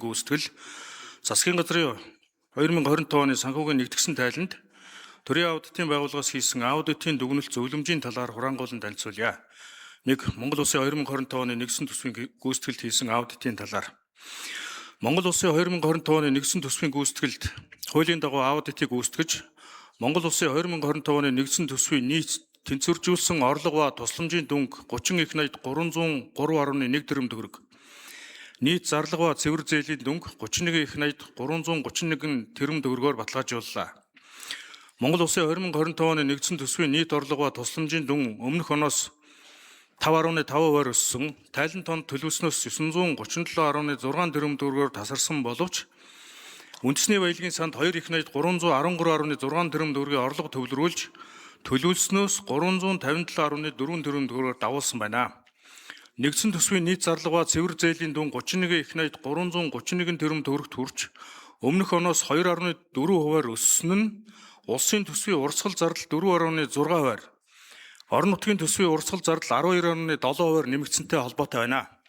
Гүйцэтгэл засгийн газрын 2025 оны санхүүгийн нэгдсэн тайланд төрийн аудитын байгууллагаас хийсэн аудитын дүгнэлт зөвлөмжийн талаар хураангуулан танилцуулъя. 1. Монгол Улсын 2025 оны нэгдсэн төсвийн гүйцэтгэлд хийсэн аудитын талаар. Монгол Улсын 2025 оны нэгдсэн төсвийн гүйцэтгэлд хуулийн дагуу аудитыг гүйцэтгэж, Монгол Улсын 2025 оны нэгдсэн төсвийн нийт тэнцвэржүүлсэн орлого ба тусламжийн дүнг 30,303.1 төгрөг. Нийт зарлага ба цэвэр зээлийн дүнг 31,331 төгрөгөөр баталгаажууллаа. Монгол Улсын 2025 оны нэгдсэн төсвийн нийт орлого ба тусламжийн дүн өмнөх оноос 5,5% өссөн, тайлан тонд төлөвснөөс 937,6 төгрөгөөр тасарсан боловч үндэсний баялагын санд 2,313.6 төгрөгийн орлого төвлөрүүлж, төлөвлөснөөс 357,4 төгрөгөөр давуулсан байна. Нэгдсэн төсвийн нийт зарлага ба цэвэр зээлийн дүн 31,331 төгрөгт хүрч, өмнөх оноос 2,4% өссөн нь улсын төсвийн урсгал зардал 4,6%, орон нутгийн төсвийн урсгал зардал 12,7% нэмэгдсэнтэй холбоотой байна.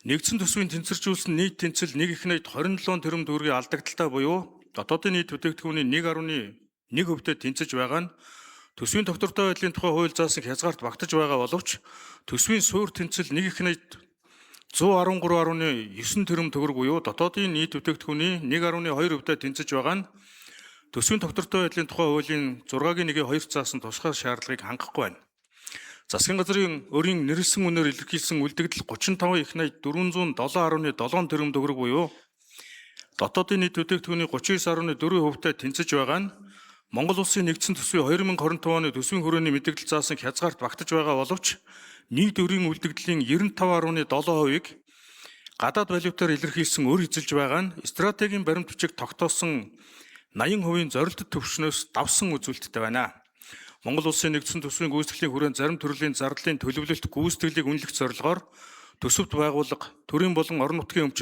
Нэгдсэн төсвийн тэнцвэржүүлсэн нийт тэнцэл 1,27 төгрөгийн алдагдaltaй буюу дотоодын нийт бүтээгдэхүүний 1,1%-тэй тэнцэж байгаа нь төсвийн тогтвортой байдлын тухай хууль заасан хязгаарт багтаж байгаа боловч төсвийн суур тэнцэл 1,113.9 төгрөг буюу дотоодын нийт бүтээгдэхүүний 1,2%-тэй тэнцэж байгаа нь төсвийн тогтвортой байдлын тухай хуулийн 6-1-2 заасан тусгай шаардлагыг хангахгүй байна. Засгийн газрын өрийн нэрлсэн үнээр илэрхийлсэн үлдэгдэл 35,407.7 төгрөг буюу дотоодын нийт бүтээгдэхүүний 39,4%-тай тэнцэж байгаа нь Монгол Улсын нэгдсэн төсвийн 2025 оны төсвийн хүрээний мэдээлэл заасан хязгаарт багтаж байгаа боловч нийт өрийн үлдэгдлийн 95,7%-ыг гадаад валютаар илэрхийлсэн өр эзэлж байгаа нь стратегийн баримт бичиг тогтоосон 80% зорилттой төвшнөөс давсан үзүүлэлттэй байна. Монгол Улсын нэгдсэн төсвийн гүйцэтгэлийн хүрээнд зарим төрлийн зардлын төлөвлөлт гүйцэтгэлийг үнэлэх зорилгоор төсөвт байгууллага, төрийн болон орон нутгийн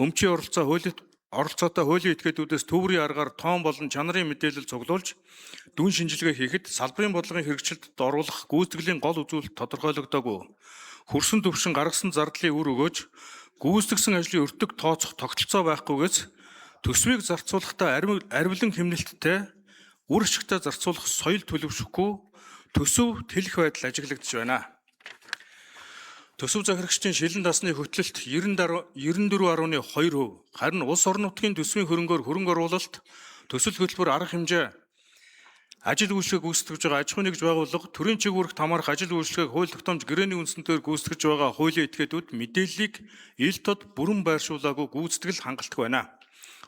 өмчийн оролцоотой хуулийн этгээдүүдээс төврийн аргаар тоон болон чанарын мэдээлэл цуглуулж, дүн шинжилгээ хийхэд салбарын бодлогын хэрэгжилтэд оруулах гүйцэтгэлийн гол үзүүлэлт тодорхойлогдоогүй. Хөрсөн төвшин гаргасан зардлын үр өгөөж, гүйцэтгсэн ажлын өртөг тооцох тогтолцоо байхгүйгээс төсвийг зарцуулахдаа арвилан хэмнэлттэй, үр ашигтай зарцуулах соёл төлөвшөхгүй төсөв тэлэх байдал ажиглагдж байна. Төсөв захирагчдын шилэн дасны хөтлөлт 94.2%, харин улс орон нутгийн төсвийн хөрөнгөөр хөрөнгө оруулалт, төсөл хөтөлбөр арга хэмжээ, ажил үйлчлэгээ гүйцэтгэж байгаа аж ахуйн нэгж байгууллага, төрийн чиг үүрэгт хамаарах ажил үйлчлэгээг хууль тогтоомж гэрээний үндсэнээр гүйцэтгэж байгаа хуулийн этгээдүүд мэдээллийг ил тод бүрэн байршуулаагүй гүйцэтгэл хангалттай байна.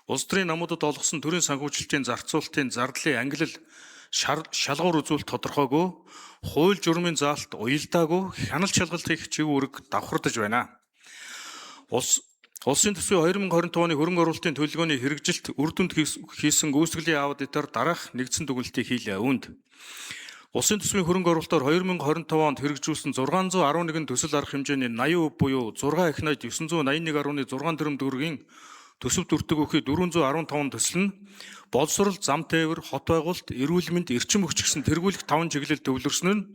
Улс төрийн намуудад олгосон төрийн санхүүжилтийн зарцуулалтын зардлын ангилал шалгуур үзүүлэлт тодорхойгүй, хууль журмын заалт уялдаагүй, хяналт шалгалт хийх чиг үүрэг давхардаж байна. Улсын төсвийн 2025 оны хөрөнгө оруулалтын төлөвлөгөөний хэрэгжилт үр дүнд хийсэн гүйцэтгэлийн аудитаар дараах нэгдсэн дүгнэлтийг хийлээ. Үүнд улсын төсвийн хөрөнгө оруулалтаар 2025 онд хэрэгжүүлсэн 611 төсөл арга хэмжээний 80% буюу 6,981.6 төгрөгийн төсөвт өртөг өгөхий 415 төсөл нь боловсрол, зам тээвэр, хот байгуулалт, эрүүл мэнд, эрчим хүч гэсэн тэргүүлэх 5 чиглэл төвлөрсөн нь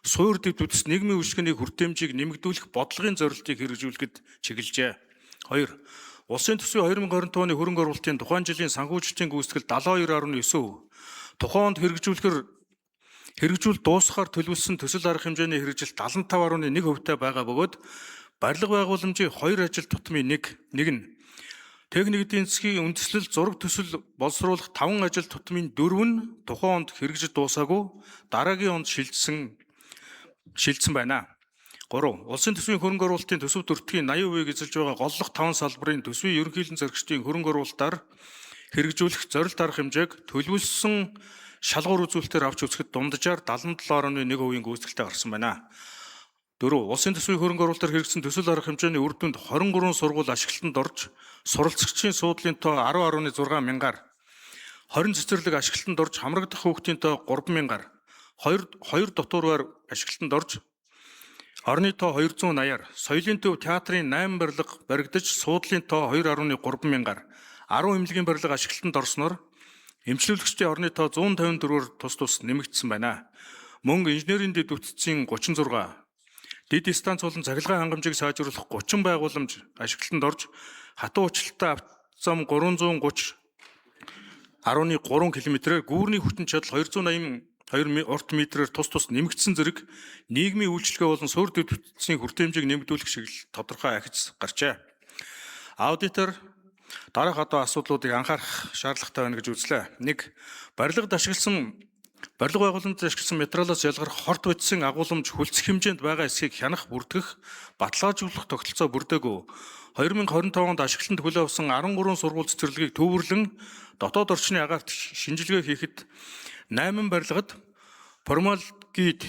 суур дэв түтс нийгмийн үйлчлэгээний хүртээмжийг нэмэгдүүлэх бодлогын зорилтыг хэрэгжүүлэхэд чиглэжээ. 2. Улсын төсвийн 2025 оны хөрөнгө оруулалтын тухайн жилийн санхүүжилтийн гүйцэтгэл 72.9%, тухайн онд хэрэгжүүл дуусгахаар төлөвлөсөн төсөл арга хэмжээний хэрэгжилт 75.1%-тай байгаа бөгөөд барилга байгууламжийн 2 ажил тутмын нэг нь техник эдийн засгийн үндэслэл зураг төсөл боловсруулах 5 ажил тутмын 4 нь тухайн онд хэрэгжиж дуусаагүй, дараагийн онд шилжсэн байна. 3. Улсын төсвийн хөрөнгө оруулалтын төсөвт өртөгийн 80%-ийг эзэлж байгаа голлох 5 салбарын төсвийн ерөнхийлөн зарагчдын хөрөнгө оруулалтаар хэрэгжүүлэх зорилт арга хэмжээг төлөвлөсөн шалгуур үзүүлэлтээр авч үзэхэд дунджаар 77.1% гүйцэтгэлтэй гарсан байна. 4. Улсын төсвийн хөрөнгө оруулалтаар хэрэгжсэн төсөл арга хэмжээний үр дүнд 23 сургууль ашиглалтанд орж, суралцагчийн суудлын тоо 10.6 мянгаар, 20 цэцэрлэг ашиглалтанд орж, хамрагдах хүүхдийн тоо 3 мянгаар, 2 дотуураар ашиглалтанд орж, орны тоо 280-аар, соёлын төв театрын 8 барилга баригдаж, суудлын тоо 2.3 мянгаар, 10 эмнэлгийн барилга ашиглалтанд орсноор эмчлүүлэгчдийн орны тоо 154-оор тус нэмэгдсэн байна. Мөн инженерийн дэд үтцийн 36, дэд станц болон цахилгаан хангамжийг сайжруулах 30 байгууламж ашиглалтанд орж, хатуу уучлалтай автозам 330 10.3 км-ээр гүүрний хүчин чадал 282 орт метрээр тус нэмэгдсэн зэрэг нийгмийн үйлчлэгээ болон суурь дэвтгчдийн хүртээмжийг нэмэгдүүлэх шиг л тодорхой ахиц гарчээ. Аудитор дараах одоо асуудлуудыг анхаарах шаардлагатай байна гэж үзлээ. 1. Барилгад ашигласан барилга байгууламжид ашигласан материалаас ялгарх хорт бодисын агуулмж хүлцэх хэмжээнд байгаа эсхийг хянах, бүртгэх, баталгаажуулах тогтолцоо бүрдээгүй. 2025 онд ашиглалтанд хүлээн авсан 13 сургууль цэцэрлэгийг төвөрлөн дотоод орчны агаарт шинжилгээ хийхэд 8 барилгад формалдегид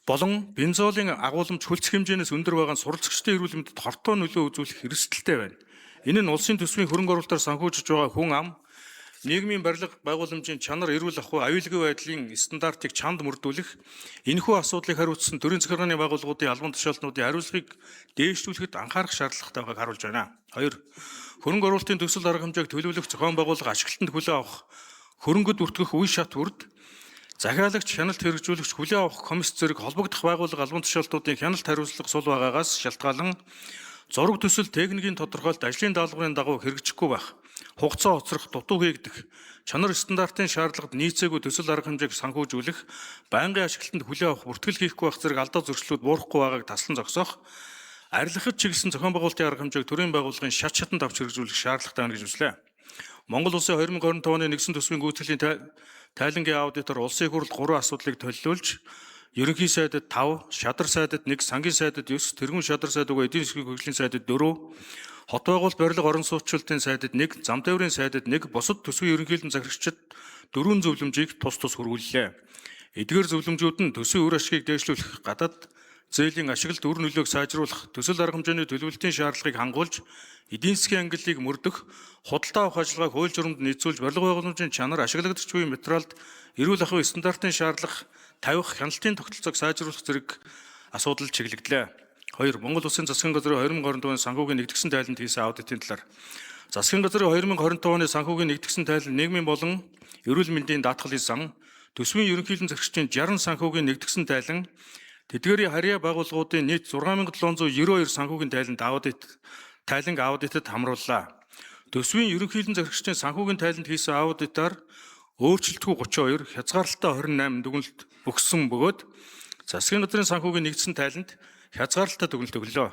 болон бензолын агуулмж хүлцэх хэмжээнээс өндөр байгаа нь суралцагчдын эрүүл мэндэд хортой нөлөө үзүүлэх эрсдэлтэй байна. Энэ нь улсын төсвийн хөрөнгө оруулалтаар санхүүжиж байгаа хүн ам, нийгмийн барилга байгууламжийн чанар, эрүүл ахуй, аюулгүй байдлын стандартыг чанд мөрдүүлэх, энэхүү асуудлыг хариуцсан төрийн захиргааны байгууллагуудын албан тушаалтнуудын хариуцлагыг дээшлүүлэхэд анхаарах шаардлагатай байгааг харуулж байна. 2. Хөрөнгө оруулалтын төсөл арга хэмжээг төлөвлөх зохион байгуулалт ашиглалтанд хүлээн авах, хөрөнгөд бүртгэх үе шат бүрд захиалагч, хяналт хэрэгжүүлэгч, хүлээн авах комисс зэрэг холбогдох байгууллага албан тушаалтнуудын хяналт хариуцлага сул байгаагаас шалтгаалan зураг төсөл техникийн тодорхойлолт ажлын даалгаврын дагуу хэрэгжихгүй байх, хугацаа хоцрох, дутуу хийгдэх, чанар стандартын шаардлагад нийцээгүй төсөл арга хэмжээг санхүүжүүлэх, байнгын ашиглалтанд хүлээн авах, бүртгэл хийхгүй байх зэрэг алдаа зөрчлүүд буурахгүй байгааг таслан зогсоох, арилгахад чиглэсэн зохион байгуулалтын арга хэмжээг төрийн байгууллагын шат шатанд авч хэрэгжүүлэх шаардлагатай байна гэж үзлээ. Монгол Улсын 2025 оны нэгдсэн төсвийн гүйцэтгэлийн тайлангийн аудитор улсын хурлд 3 асуудлыг төлөвлөж, ерөнхий сайдад 5, шадар сайдад 1, сангийн сайдад 9, тэргүүн шадар сайд уг эдийн засгийн хөгжлийн сайдад 4, хот байгуулалт барилга орон сууцчлалтын сайдад 1, зам тээврийн сайдад 1, бусад төсвийн ерөнхийлөн захирагчид 4 зөвлөмжийг тус хүргүүллээ. Эдгээр зөвлөмжүүд нь төсвийн үр ашгийг дээшлүүлэх, гадаад зээлийн ашиглалт үр нөлөөг сайжруулах, төсөл арга хэмжээний төлөвлөлтийн шаардлагыг хангуулж, эдийн засгийн ангиллыг мөрдөх, худалдаа авах ажиллагааг хууль журамд нийцүүлж, барилга байгууламжийн чанар, ашиглагдагч буй материалд эрүүл ахуй стандартын шаардлага тавих, хяналтын тогтолцоог сайжруулах зэрэг асуудал чиглэгдлээ. 2. Монгол Улсын засгийн газрын 2025 оны санхүүгийн нэгдсэн тайланд хийсэн аудитын талаар. Засгийн газрын 2025 оны санхүүгийн нэгдсэн тайланд нийгмийн болон эрүүл мэндийн даатгалын сан, төсвийн ерөнхийлөн захирагчдын 60 санхүүгийн нэгдсэн тайлан, тэдгээрийн харьяа байгууллагуудын нийт 6792 санхүүгийн тайланг аудитад хамрууллаа. Төсвийн ерөнхийлөн захирагчдын санхүүгийн тайланд хийсэн аудитаар өөрчлөлтгүй 32, хязгаарлалтай 28 дүгнэлт өгсөн бөгөөд засгийн газрын санхүүгийн нэгдсэн тайланд хязгаарлалтай дүгнэлт өглөө.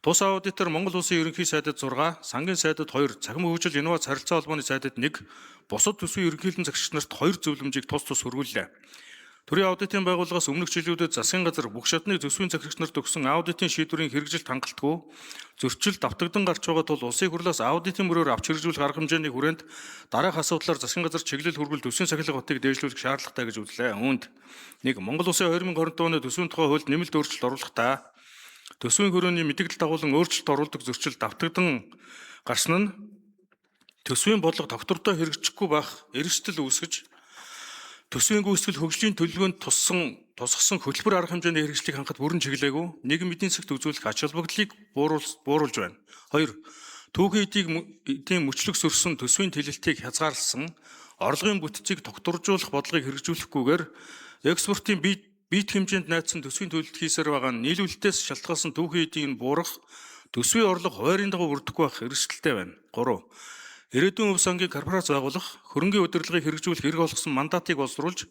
Тус аудитор Монгол Улсын ерөнхий сайдад 6, сангийн сайдад 2, цахим хөгжил инновац харилцаа холбооны сайдад 1, бусад төсвийн ерөнхийлөн захирагч нарт 2 зөвлөмжийг тус хүргүүллээ. Төрийн аудитын байгууллагаас өмнөх жилүүдэд засгийн газар бүх шатны төсвийн захирагч нарт өгсөн аудитын шийдвэрийн хэрэгжилт хангалтгүй, зөрчил давтагдсан гарч байгаа тул улсын хурлаас аудитын мөрөөр авч хэрэгжүүлэх арга хэмжээний хүрээнд дараах асуудлаар засгийн газар чиглэл хүргэл төсвийн сахилга батыг дээшлүүлэх шаардлагатай гэж үзлээ. Үүнд 1. Монгол Улсын 2025 оны төсвийн тухай хуульд нэмэлт өөрчлөлт оруулахдаа төсвийн хөрөөний мэдээлэл дагуулan өөрчлөлт оруулдаг зөрчил давтагдсан гарсан нь төсвийн бодлого доктортой хэрэгжихгүй байх эрсдэл үүсгэж, төсвийн гүйцэтгэл хөгжлийн төлөвлөгөөнд тусгасан хөтөлбөр арга хэмжээний хэрэгжлийг хангахад бүрэн чиглээгүй, нийгэм эдийн засагт үзүүлэх ач холбогдлыг бууруулж байна. 2. Түүхийн эдийн мөчлөг сөрсөн төсвийн тэлэлтийг хязгаарласан, орлогын бүтцийг тогтворжуулах бодлогыг хэрэгжүүлэхгүйгээр экспортын бит хэмжээнд найдсан төсвийн төлөлт хийсээр байгаа нь нийлүүлэлтээс шалтгаалсан түүхийн эдийн буурах, төсвийн орлого хуваарийн дагуу бүрдэхгүй байх эрсдэлтэй байна. 3. Ирээдүйн өв сангийн корпорац байгуулах, хөрөнгийн удирдлагыг хэрэгжүүлэх хэрэг болгосон мандатыг боловсруулж,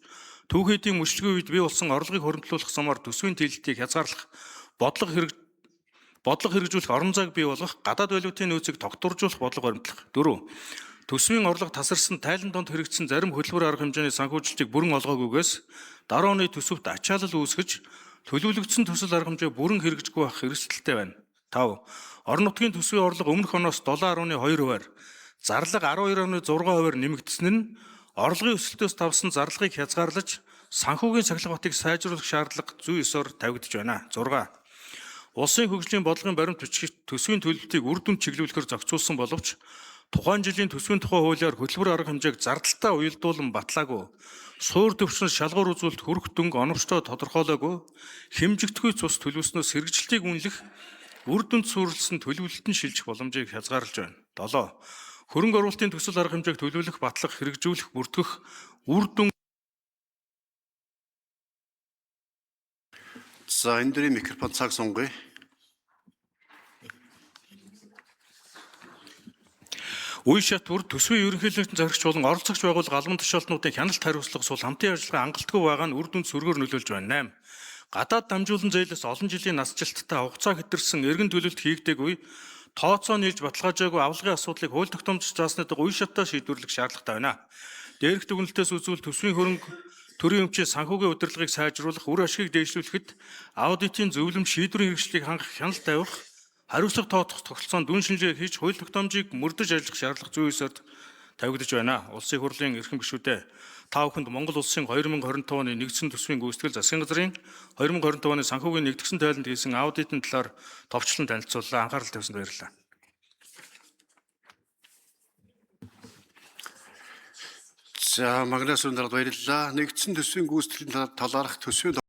түүхийн эдийн мөчлөгийн үед бий болсон орлогыг хуримтлуулах замаар төсвийн тэлэлтийг хязгаарлах, бодлого хэрэгжүүлэх орон зайг бий болгох, гадаад валютын нөөцийг тогтворжуулах бодлого баримтлах. 4. Төсвийн орлого тасарсан тайлан донд хэрэгжсэн зарим хөтөлбөр арга хэмжээний санхүүжилтийг бүрэн олгоогүйгээс дараа оны төсөвт ачаалал үүсгэж, төлөвлөгдсөн төсөл арга хэмжээ бүрэн хэрэгжихгүй байх эрсдэлтэй байна. 5. Орон нутгийн төсвийн орлого өмнөх оноос 7.2%, зарлага 12.6%-аар нэмэгдсэн нь орлогын өсөлтөөс тавсан зарлагыг хязгаарлаж, санхүүгийн сахилга батыг сайжруулах шаардлага зүй ёсоор тавигдж байна. 6. Улсын хөгжлийн бодлогын баримт бичигт төсвийн төлөлтийг үр дүнд чиглүүлэхээр зохицуулсан боловч тухайн жилийн төсвийн тухай хуулиар хөтөлбөр арга хэмжээг зардалтаа уялдуулан батлаагүй, суур төвчнөс шалгуур үзүүлэлт хүрэх дүнг оновчтой тодорхойлоогүй, хэмжигдэхүй цус төлөвснөөс хэрэгжилтийг үнэлэх, үр дүнд суурилсан төлөвлөлтөнд шилжих боломжийг хязгаарлаж байна. 7. Хөрөнгө оруулалтын төсөл арга хэмжээг төлөвлөх, батлах, хэрэгжүүлэх, бүртгэх, үр дүн. За энэ дөрийн микрофон цаг сунгая. Үе шатвар төсвийн ерөнхийлөгчдийн зоригч болон оролцогч байгууллага албан тушаалтнуудын хяналт хариуцлага сул хамтын ажиллагаа хангалтгүй байгаа нь үр дүнд сөргөөр нөлөөлж байна. 8. Гадаад дамжуулан зээлээс олон жилийн насжилттай хугацаа хэтэрсэн эргэн төлөлт хийгдээгүй тооцоо нийлж баталгаажаагүй авлагын асуудлыг хууль тогтоомжтой заасны дагуу үе шатаар шийдвэрлэх шаардлагатай байна. Дээрх дүгнэлтээс үзвэл төсвийн хөрөнгө төрийн өмчийн санхүүгийн удирдлагыг сайжруулах, үр ашгийг дээшлүүлэхэд аудитын зөвлөм шийдвэрийн хэрэгслийг хангах, хяналт тавих, хариуцлага тооцох тогтолцоонд дүн шинжилгээ хийж хууль тогтоомжийг мөрдөж ажиллах шаардлага зүйн ёсоор тавигдаж байна. Улсын хурлын эрхэм гишүүдээ та бүхэнд Монгол Улсын 2025 оны нэгдсэн төсвийн гүйцэтгэл засгийн газрын 2025 оны санхүүгийн нэгдсэн тайланд хийсэн аудитын талаар товчлон танилцууллаа. Анхаарал тавьсанд баярлалаа. За, Магнас өндөр баярлалаа. Нэгдсэн төсвийн гүйцэтгэлийн талаарх төсвийн